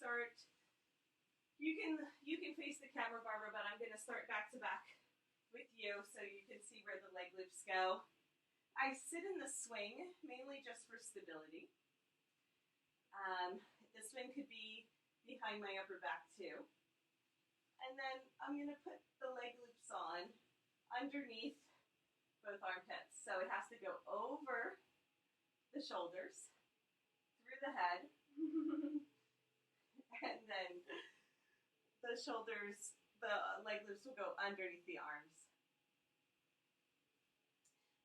start, you can face the camera, Barbara, but I'm gonna start back to back with you so you can see where the leg loops go. I sit in the swing, mainly just for stability. The swing could be behind my upper back too. And then I'm gonna put the leg loops on underneath both armpits. So it has to go over the shoulders, through the head, and then the shoulders, the leg loops will go underneath the arms.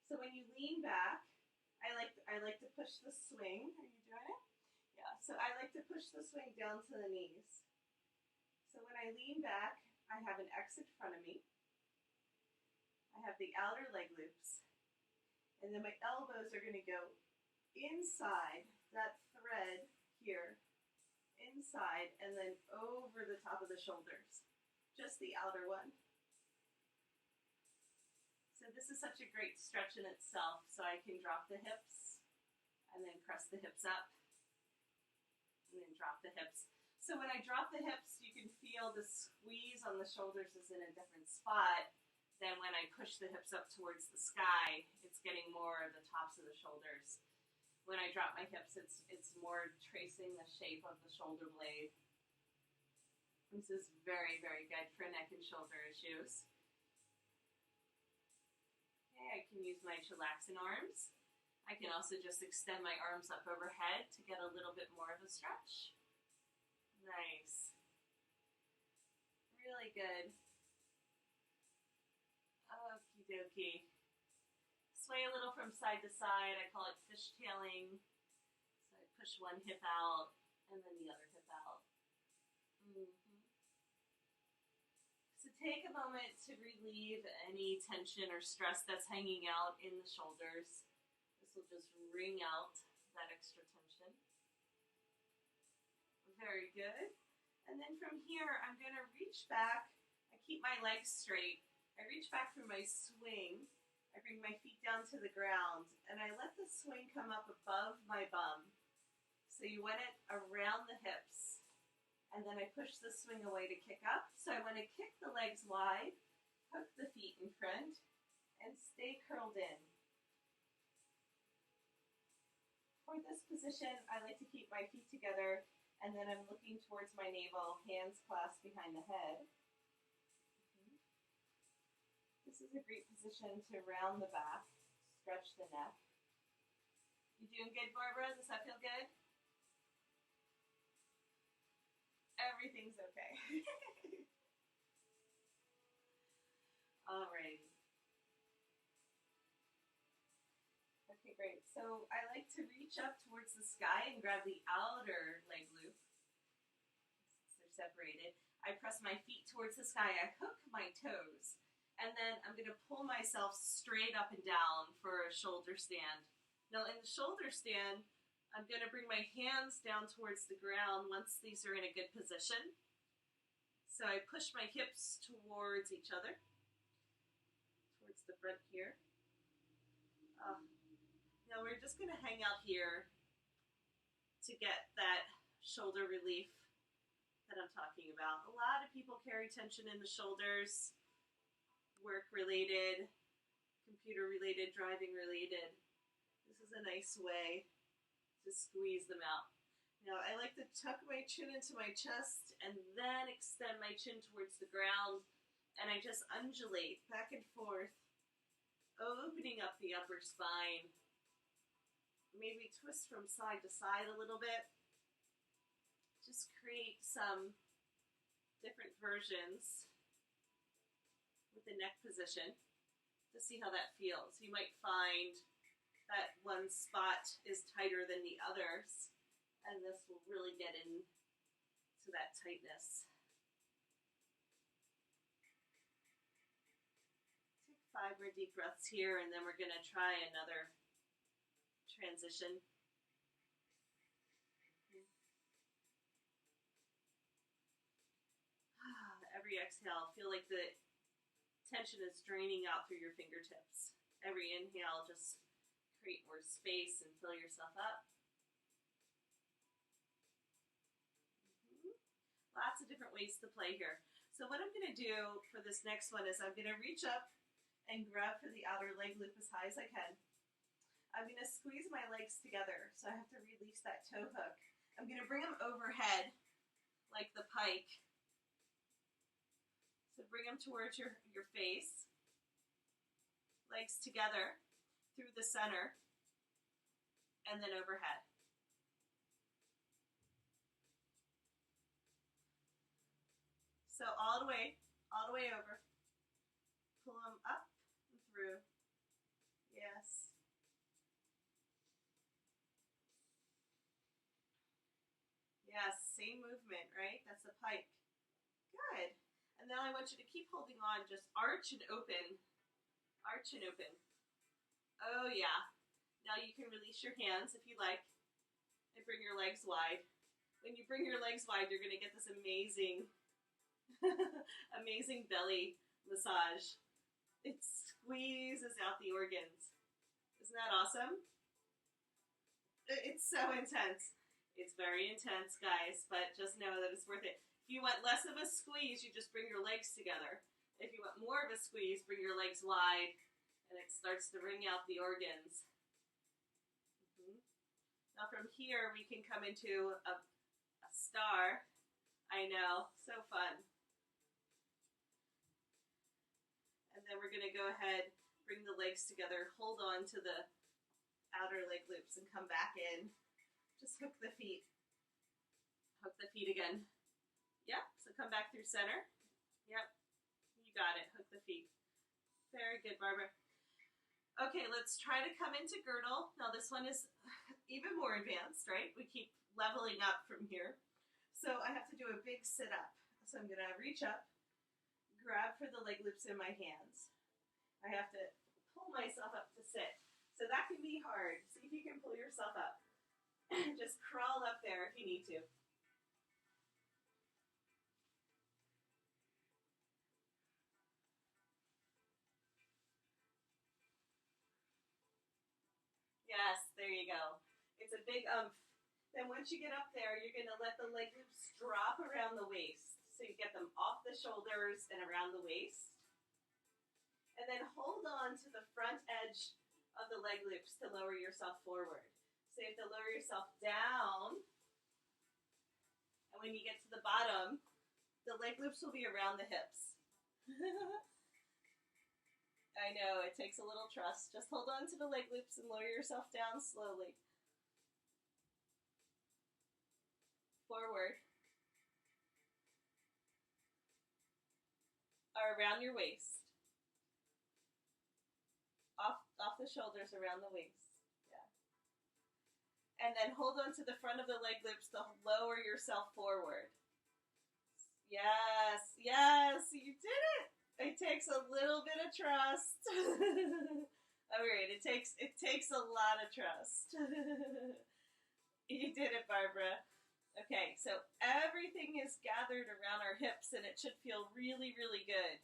So when you lean back, I like to push the swing. Are you doing it? Yeah, so I like to push the swing down to the knees. So when I lean back, I have an X in front of me. I have the outer leg loops. And then my elbows are gonna go inside that thread here, inside, and then over the top of the shoulders. Just the outer one. So this is such a great stretch in itself, so I can drop the hips and then press the hips up and then drop the hips. So when I drop the hips, you can feel the squeeze on the shoulders is in a different spot than when I push the hips up towards the sky. It's getting more of the tops of the shoulders. When I drop my hips, it's more tracing the shape of the shoulder blade. This is very, very good for neck and shoulder issues. I can use my chillaxin arms. I can also just extend my arms up overhead to get a little bit more of a stretch. Nice. Really good. Okie dokie. Sway a little from side to side. I call it fishtailing. So I push one hip out and then the other hip out. So take a moment to relieve any tension or stress that's hanging out in the shoulders. This will just wring out that extra tension. Very good. And then from here, I'm going to reach back. I keep my legs straight. I reach back through my swing. I bring my feet down to the ground, and I let the swing come up above my bum. So you want it around the hips. And then I push the swing away to kick up. So I want to kick the legs wide, hook the feet in front, and stay curled in. For this position, I like to keep my feet together, and then I'm looking towards my navel, hands clasped behind the head. This is a great position to round the back, stretch the neck. You doing good, Barbara? Does that feel good? Everything's okay. Alrighty. Okay, great. So I like to reach up towards the sky and grab the outer leg loop. Since they're separated. I press my feet towards the sky. I hook my toes. And then I'm going to pull myself straight up and down for a shoulder stand. Now in the shoulder stand, I'm going to bring my hands down towards the ground once these are in a good position. So I push my hips towards each other, towards the front here. Now we're just going to hang out here to get that shoulder relief that I'm talking about. A lot of people carry tension in the shoulders, work-related, computer-related, driving-related. This is a nice way to squeeze them out. Now I like to tuck my chin into my chest and then extend my chin towards the ground, and I just undulate back and forth, opening up the upper spine. Maybe twist from side to side a little bit. Just create some different versions with the neck position to see how that feels. You might find that one spot is tighter than the others, and this will really get into that tightness. Take 5 more deep breaths here, and then we're going to try another transition. Every exhale, feel like the tension is draining out through your fingertips. Every inhale, just create more space and fill yourself up. of different ways to play here. So what I'm going to do for this next one is I'm going to reach up and grab for the outer leg loop as high as I can. I'm going to squeeze my legs together, so I have to release that toe hook. I'm going to bring them overhead like the pike. So bring them towards your face. Legs together through the center and then overhead. So all the way over. Pull them up and through. Yes. Yes, same movement, right? That's the pike. Good. And then I want you to keep holding on, just arch and open. Arch and open. Oh yeah. Now you can release your hands if you like and bring your legs wide. When you bring your legs wide, you're going to get this amazing amazing belly massage. It squeezes out the organs. Isn't that awesome? It's so intense. It's very intense, guys, but just know that it's worth it. If you want less of a squeeze, you just bring your legs together. If you want more of a squeeze, bring your legs wide, and it starts to wring out the organs. Now from here, we can come into a star. I know, so fun. And then we're going to go ahead, bring the legs together, hold on to the outer leg loops and come back in. Just hook the feet. Hook the feet again. Yep, so come back through center. Yep, you got it. Hook the feet. Very good, Barbara. Okay, let's try to come into girdle. Now this one is even more advanced, right? We keep leveling up from here. So I have to do a big sit up. So I'm going to reach up, grab for the leg loops in my hands. I have to pull myself up to sit. So that can be hard. See if you can pull yourself up. Just crawl up there if you need to. Yes, there you go. It's a big umph. Then once you get up there, you're going to let the leg loops drop around the waist. So you get them off the shoulders and around the waist. And then hold on to the front edge of the leg loops to lower yourself forward. So you have to lower yourself down. And when you get to the bottom, the leg loops will be around the hips. I know, it takes a little trust. Just hold on to the leg loops and lower yourself down slowly. Forward. Or around your waist. Off the shoulders, around the waist. Yeah. And then hold on to the front of the leg loops to lower yourself forward. Yes, yes, you did it. It takes a little bit of trust. All right, it takes a lot of trust. You did it, Barbara. Okay, so everything is gathered around our hips, and it should feel really, really good.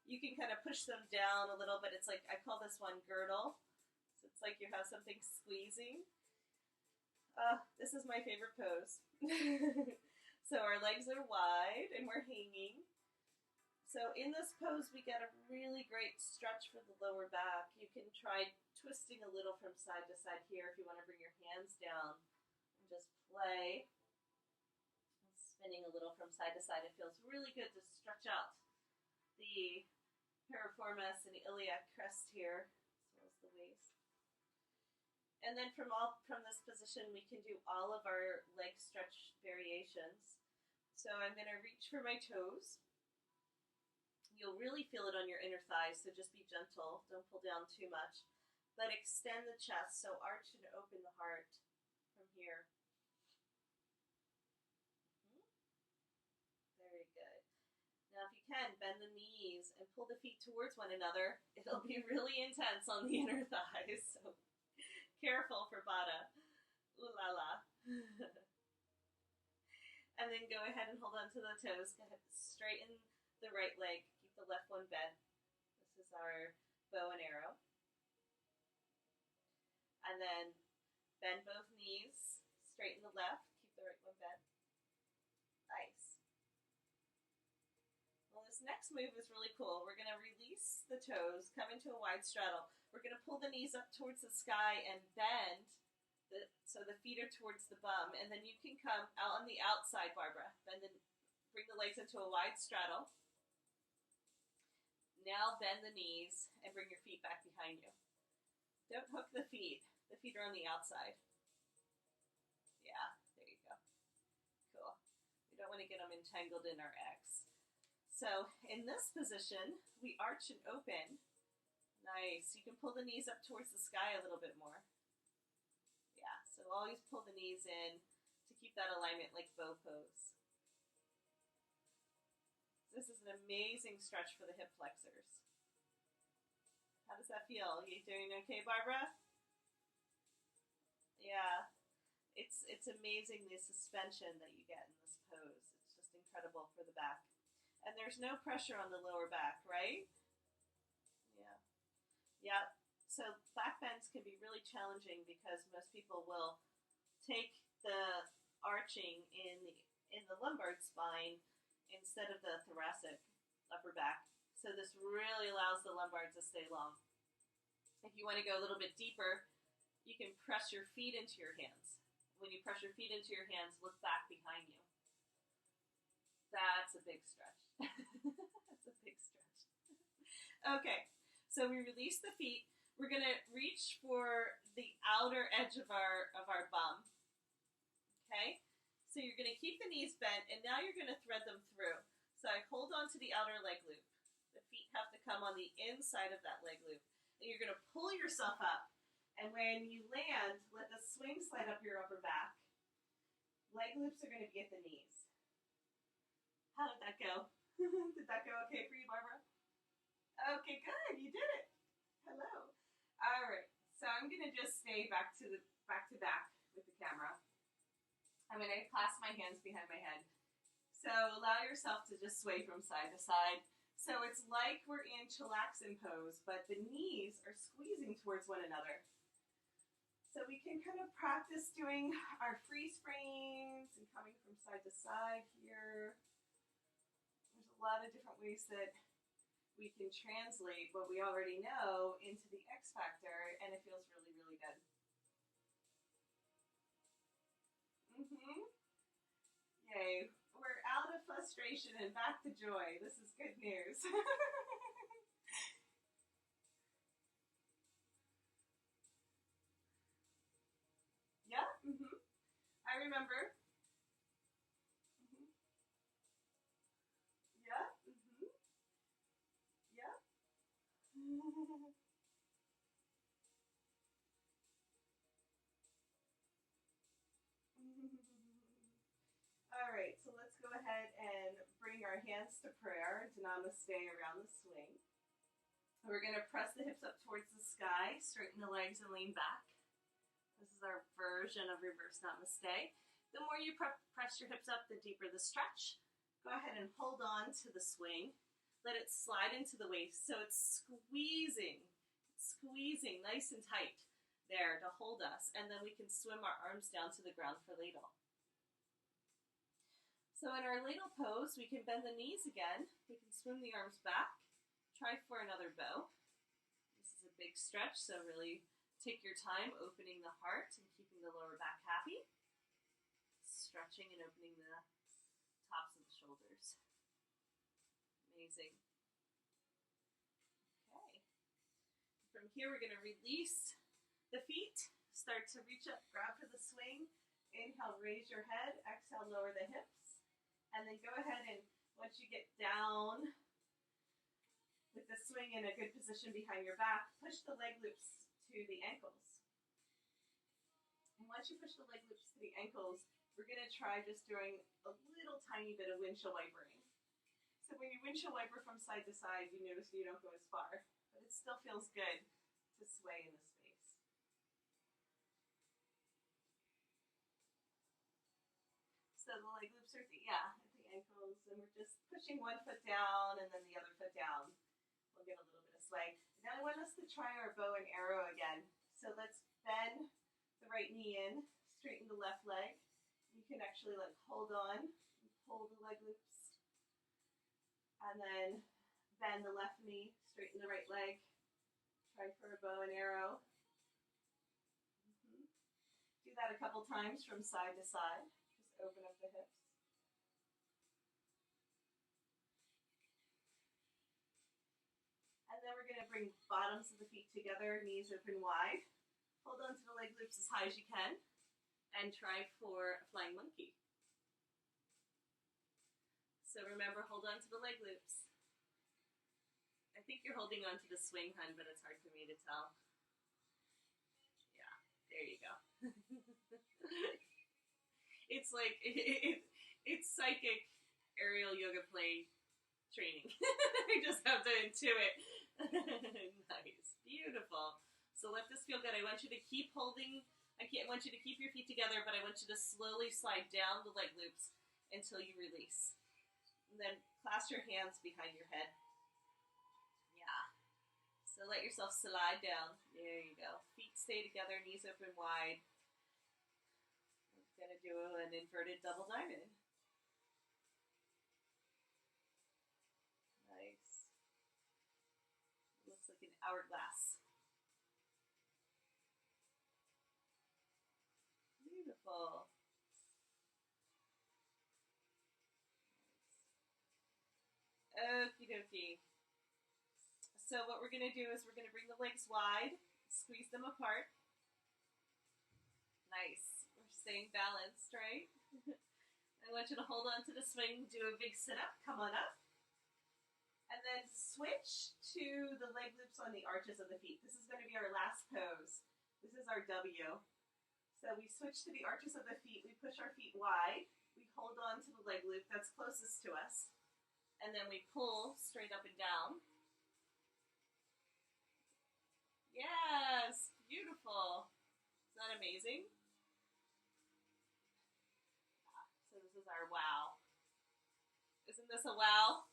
You can kind of push them down a little bit. It's like, I call this one girdle. So it's like you have something squeezing. This is my favorite pose. So our legs are wide, and we're hanging. So in this pose, we get a really great stretch for the lower back. You can try twisting a little from side to side here if you want to bring your hands down and just play. Spinning a little from side to side. It feels really good to stretch out the piriformis and the iliac crest here, as well as the waist. And then from this position, we can do all of our leg stretch variations. So I'm going to reach for my toes. You'll really feel it on your inner thighs, so just be gentle. Don't pull down too much. But extend the chest, so arch and open the heart from here. Very good. Now if you can, bend the knees and pull the feet towards one another. It'll be really intense on the inner thighs, so careful for Bada. Ooh la la. And then go ahead and hold on to the toes. Go ahead, straighten the right leg. Keep the left one bent. This is our bow and arrow. And then bend both knees. Straighten the left. Keep the right one bent. Nice. this next move is really cool. We're going to release the toes, come into a wide straddle. We're going to pull the knees up towards the sky and bend, so the feet are towards the bum. And then you can come out on the outside, Barbara. Bring the legs into a wide straddle. Now bend the knees and bring your feet back behind you. Don't hook the feet. The feet are on the outside. Yeah, there you go. Cool. We don't want to get them entangled in our X. So in this position, we arch and open. Nice. You can pull the knees up towards the sky a little bit more. Yeah, so always pull the knees in to keep that alignment like bow pose. This is an amazing stretch for the hip flexors. How does that feel? You doing okay, Barbara? Yeah, it's amazing the suspension that you get in this pose. It's just incredible for the back. And there's no pressure on the lower back, right? Yeah. Yeah. So back bends can be really challenging because most people will take the arching in the lumbar spine instead of the thoracic upper back. So this really allows the lumbar to stay long. If you want to go a little bit deeper, you can press your feet into your hands. When you press your feet into your hands, look back behind you. That's a big stretch. That's a big stretch. Okay, so we release the feet. We're going to reach for the outer edge of our bum. Okay? So you're going to keep the knees bent, and now you're going to thread them through. So I hold on to the outer leg loop. The feet have to come on the inside of that leg loop. And you're going to pull yourself up. And when you land, let the swing slide up your upper back. Leg loops are going to be at the knees. How did that go? Did that go okay for you, Barbara? Okay, good. You did it. Hello. All right. So I'm going to just stay back to back with the camera. I'm going to clasp my hands behind my head. So allow yourself to just sway from side to side. So it's like we're in chillaxin pose, but the knees are squeezing towards one another. So we can kind of practice doing our free springs and coming from side to side here. There's a lot of different ways that we can translate what we already know into the X factor, and it feels really, really good. Yay. We're out of frustration and back to joy. This is good news. Yeah? I remember. Yeah? Yeah? All right, so let's go ahead and bring our hands to prayer, to namaste around the swing. We're going to press the hips up towards the sky, straighten the legs, and lean back. This is our version of reverse namaste. The more you press your hips up, the deeper the stretch. Go ahead and hold on to the swing. Let it slide into the waist. So it's squeezing nice and tight there to hold us. And then we can swim our arms down to the ground for ladle. So in our ladle pose, we can bend the knees again. We can swim the arms back. Try for another bow. This is a big stretch, so really take your time opening the heart and keeping the lower back happy. Stretching and opening the tops of the shoulders. Amazing. Okay. From here, we're going to release the feet. Start to reach up, grab for the swing. Inhale, raise your head. Exhale, lower the hips. And then go ahead and once you get down with the swing in a good position behind your back, push the leg loops to the ankles. And once you push the leg loops to the ankles, we're going to try just doing a little tiny bit of windshield wipering. So when you windshield wiper from side to side, you notice you don't go as far, but it still feels good to sway in the space. So the leg loops are at the ankles, and we're just pushing one foot down and then the other foot down. We'll get a little bit of sway. Now I want us to try our bow and arrow again. So let's bend the right knee in, straighten the left leg. You can actually hold on and pull the leg loops And then bend the left knee, straighten the right leg. Try for a bow and arrow. Do that a couple times from side to side. Just open up the hips. And then we're going to bring bottoms of the feet together, knees open wide. Hold on to the leg loops as high as you can. And try for a flying monkey. So remember, hold on to the leg loops. I think you're holding on to the swing, hun, but it's hard for me to tell. Yeah, there you go. It's like, it's psychic aerial yoga play training. I just have to intuit. Nice, beautiful. So let this feel good. I want you to keep holding, I want you to keep your feet together, but I want you to slowly slide down the leg loops until you release. And then clasp your hands behind your head. Yeah. So let yourself slide down. There you go. Feet stay together, knees open wide. We're going to do an inverted double diamond. Nice. Looks like an hourglass. Beautiful. Okie dokie. So what we're going to do is we're going to bring the legs wide, squeeze them apart. Nice. We're staying balanced, right? I want you to hold on to the swing, do a big sit-up, come on up. And then switch to the leg loops on the arches of the feet. This is going to be our last pose. This is our W. So we switch to the arches of the feet, we push our feet wide, we hold on to the leg loop that's closest to us, and then we pull straight up and down. Yes, beautiful. Is that amazing? So this is our wow. Isn't this a wow?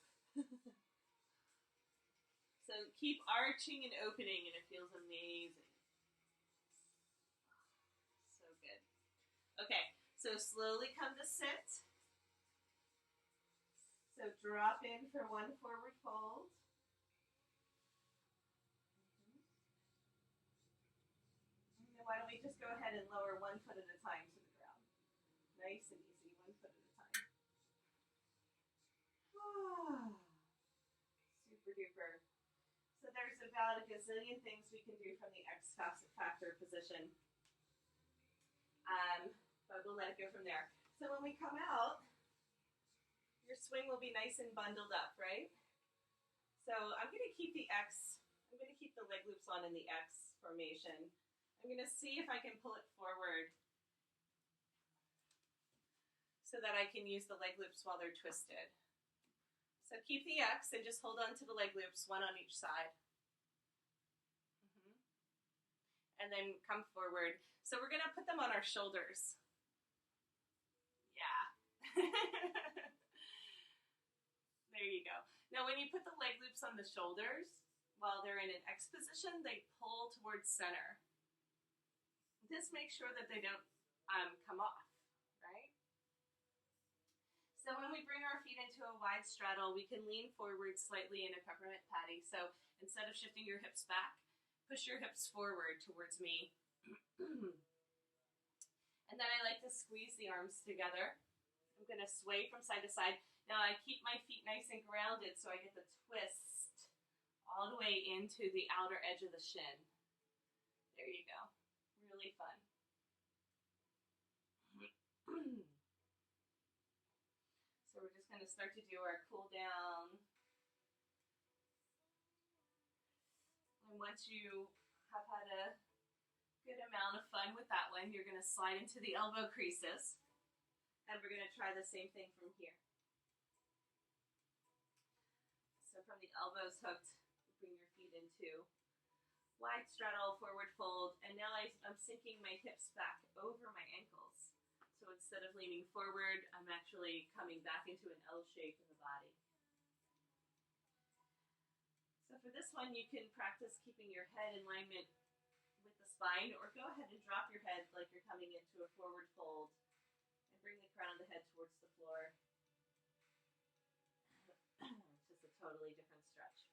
So keep arching and opening, and it feels amazing. So good. Okay, so slowly come to sit. So drop in for one forward fold. Why don't we just go ahead and lower one foot at a time to the ground. Nice and easy, one foot at a time. Super duper. So there's about a gazillion things we can do from the X factor position. But we'll let it go from there. So when we come out, your swing will be nice and bundled up, right? So I'm going to keep the X, I'm going to keep the leg loops on in the X formation. I'm going to see if I can pull it forward so that I can use the leg loops while they're twisted. So keep the X and just hold on to the leg loops, one on each side. And then come forward. So we're going to put them on our shoulders. Yeah. There you go. Now when you put the leg loops on the shoulders, while they're in an X position, they pull towards center. This makes sure that they don't come off, right? So when we bring our feet into a wide straddle, we can lean forward slightly in a peppermint patty. So instead of shifting your hips back, push your hips forward towards me. And then I like to squeeze the arms together. I'm going to sway from side to side. Now I keep my feet nice and grounded so I get the twist all the way into the outer edge of the shin. There you go. Really fun. So we're just going to start to do our cool down. And once you have had a good amount of fun with that one, you're going to slide into the elbow creases. And we're going to try the same thing from here. So from the elbows hooked, bring your feet into wide straddle, forward fold, and now I'm sinking my hips back over my ankles. So instead of leaning forward, I'm actually coming back into an L shape in the body. So for this one, you can practice keeping your head in alignment with the spine, or go ahead and drop your head like you're coming into a forward fold, and bring the crown of the head towards the floor. Just a totally different stretch.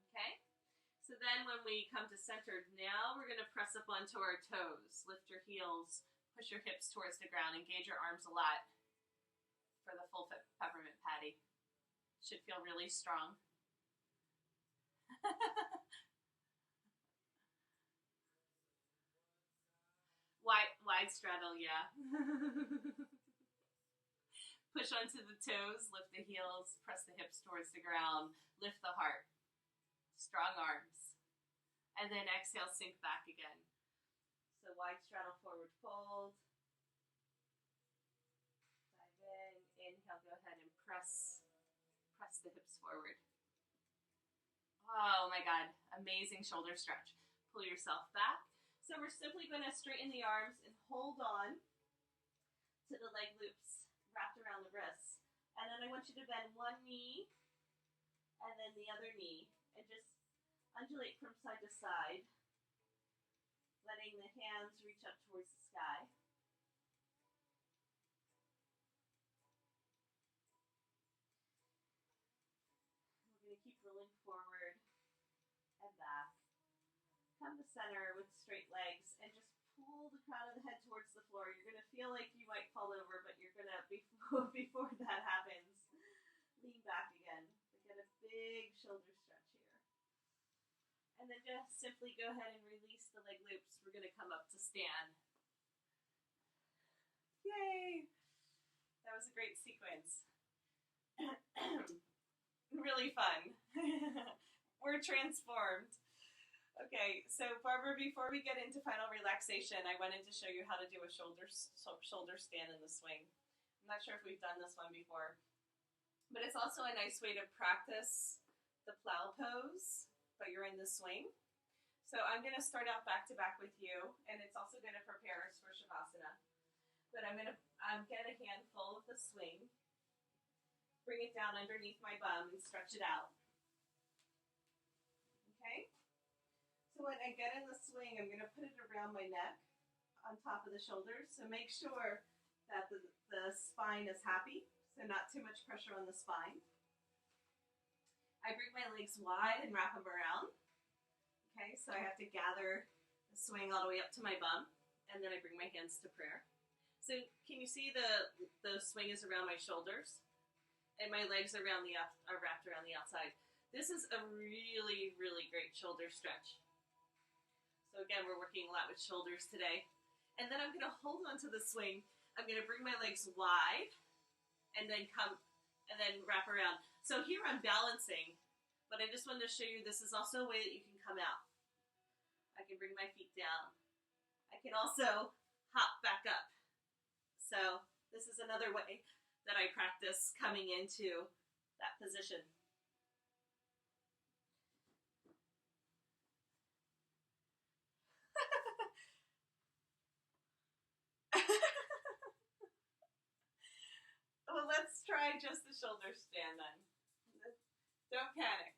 Okay? So then when we come to centered, now we're going to press up onto our toes. Lift your heels, push your hips towards the ground, engage your arms a lot for the full peppermint patty. Should feel really strong. Wide straddle, yeah. Push onto the toes, lift the heels, press the hips towards the ground, lift the heart. Strong arms. And then exhale, sink back again. So wide straddle, forward fold. Dive in. Inhale, go ahead and press the hips forward. Oh my God, amazing shoulder stretch. Pull yourself back. So we're simply going to straighten the arms and hold on to the leg loops wrapped around the wrists. And then I want you to bend one knee and then the other knee and just undulate from side to side, letting the hands reach up towards the sky. We're going to keep rolling forward and back. Come to center with straight legs and just pull the crown of the head towards the floor. You're going to feel like you might fall over, but you're going to, before that happens, lean back again. Get a big shoulder stretch here. And then just simply go ahead and release the leg loops. We're going to come up to stand. Yay! That was a great sequence. Really fun. We're transformed. Okay, so Barbara, before we get into final relaxation, I wanted to show you how to do a shoulder stand in the swing. I'm not sure if we've done this one before, but it's also a nice way to practice the plow pose, but you're in the swing. So I'm going to start out back to back with you, and it's also going to prepare us for Shavasana. But I'm going to get a handful of the swing, bring it down underneath my bum, and stretch it out. Okay? So when I get in the swing, I'm going to put it around my neck on top of the shoulders. So make sure that the spine is happy, so not too much pressure on the spine. I bring my legs wide and wrap them around. Okay, so I have to gather the swing all the way up to my bum, and then I bring my hands to prayer. So can you see the swing is around my shoulders, and my legs are wrapped around the outside. This is a really, really great shoulder stretch. So again, we're working a lot with shoulders today. And then I'm going to hold on to the swing. I'm going to bring my legs wide and then wrap around. So here I'm balancing, but I just wanted to show you this is also a way that you can come out. I can bring my feet down. I can also hop back up. So this is another way that I practice coming into that position. Well, let's try just the shoulder stand then. Don't panic.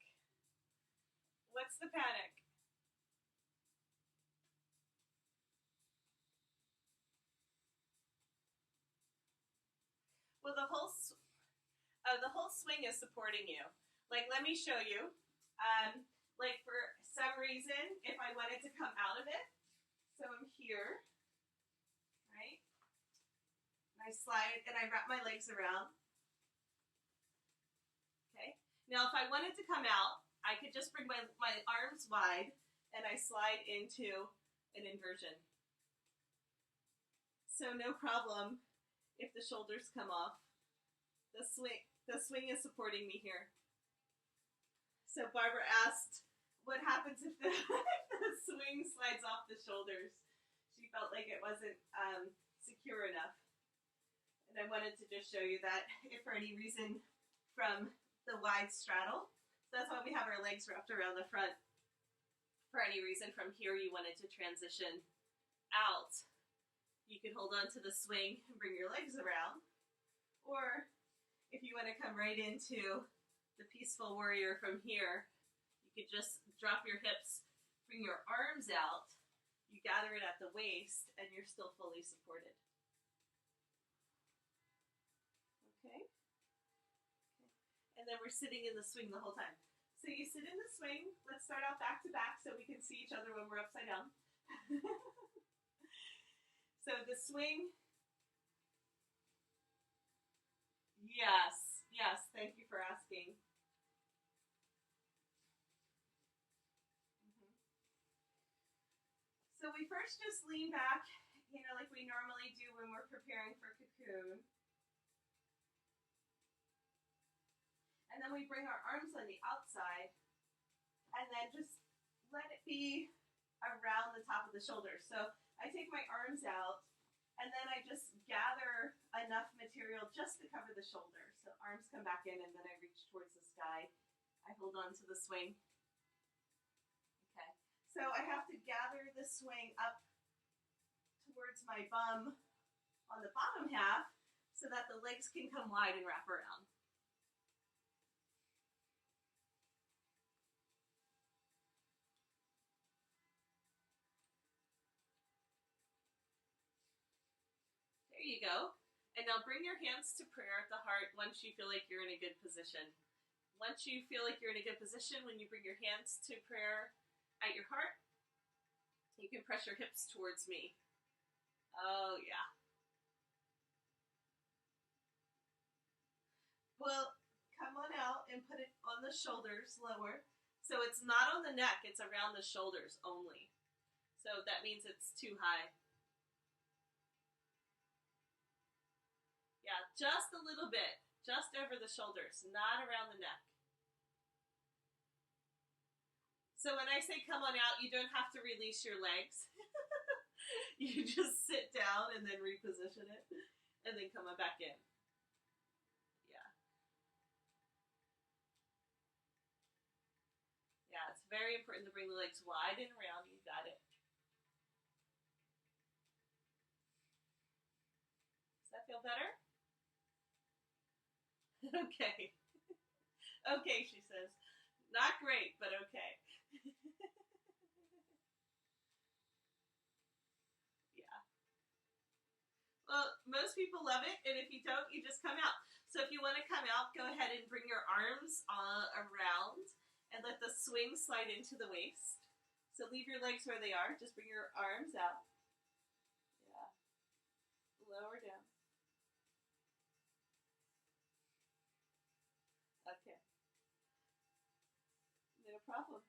What's the panic? Well, the whole swing is supporting you. Like, let me show you. Like, for some reason, if I wanted to come out of it, so I'm here, right? And I slide, and I wrap my legs around. Okay? Now, if I wanted to come out, I could just bring my arms wide, and I slide into an inversion. So no problem if the shoulders come off. The swing is supporting me here. So Barbara asked, what happens if the swing slides off the shoulders? She felt like it wasn't secure enough. And I wanted to just show you that if for any reason from the wide straddle, so that's why we have our legs wrapped around the front. For any reason from here you wanted to transition out, you could hold on to the swing and bring your legs around. Or if you want to come right into the peaceful warrior from here, you could just drop your hips, bring your arms out, you gather it at the waist, and you're still fully supported. Okay? And then we're sitting in the swing the whole time. So you sit in the swing. Let's start out back to back so we can see each other when we're upside down. So the swing. Yes, yes, thank you for asking. So we first just lean back, like we normally do when we're preparing for cocoon. And then we bring our arms on the outside and then just let it be around the top of the shoulders. So I take my arms out and then I just gather enough material just to cover the shoulders. So arms come back in and then I reach towards the sky. I hold on to the swing. Okay. So I have to gather the swing up towards my bum on the bottom half so that the legs can come wide and wrap around. There you go. And now bring your hands to prayer at the heart once you feel like you're in a good position. Once you feel like you're in a good position, when you bring your hands to prayer at your heart, you can press your hips towards me. Oh, yeah. Well, come on out and put it on the shoulders lower. So it's not on the neck, it's around the shoulders only. So that means it's too high. Yeah, just a little bit, just over the shoulders, not around the neck. So when I say come on out, you don't have to release your legs. You just sit down and then reposition it, and then come on back in. Yeah. Yeah, it's very important to bring the legs wide and around. You got it. Does that feel better? Okay. Okay, she says. Not great, but okay. Yeah. Well, most people love it, and if you don't, you just come out. So if you want to come out, go ahead and bring your arms around and let the swing slide into the waist. So leave your legs where they are. Just bring your arms out. Yeah. Lower down. Okay. No problem.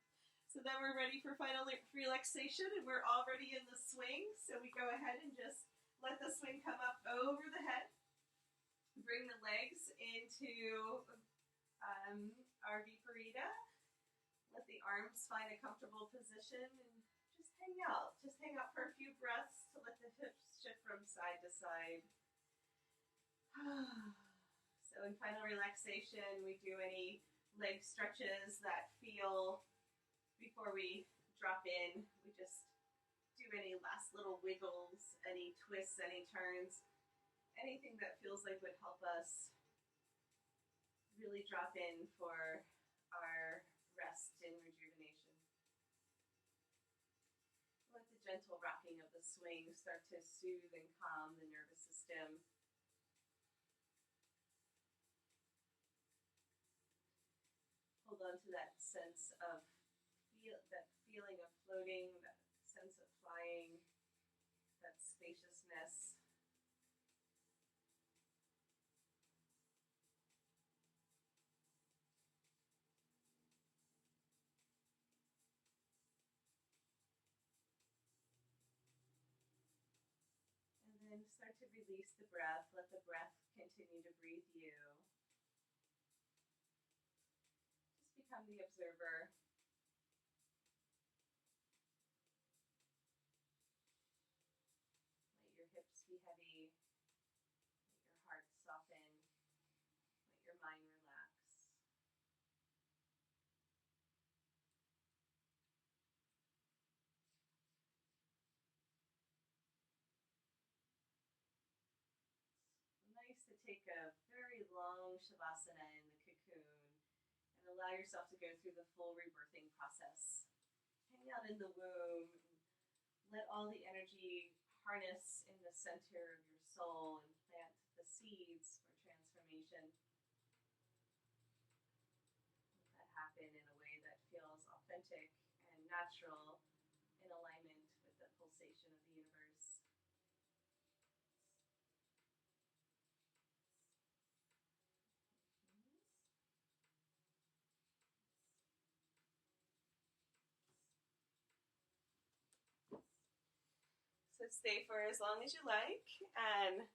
So then we're ready for final relaxation, and we're already in the swing. So we go ahead and just let the swing come up over the head. Bring the legs into our viparita. Let the arms find a comfortable position and just hang out. Just hang out for a few breaths to let the hips shift from side to side. So in final relaxation, we do any leg stretches that feel before we drop in. We just do any last little wiggles, any twists, any turns, anything that feels like would help us really drop in for our rest and rejuvenation. Let the gentle rocking of the swing start to soothe and calm the nervous system. Hold on to that sense of that feeling of floating, that sense of flying, that spaciousness. And then start to release the breath. Let the breath continue to breathe you. Just become the observer. Let your hips be heavy. Let your heart soften. Let your mind relax. It's nice to take a very long shavasana in the cocoon and allow yourself to go through the full rebirthing process. Hang out in the womb. Let all the energy harness in the center of your soul and plant the seeds for transformation. happen in a way that feels authentic and natural, in alignment with the pulsation of the universe. So stay for as long as you like, and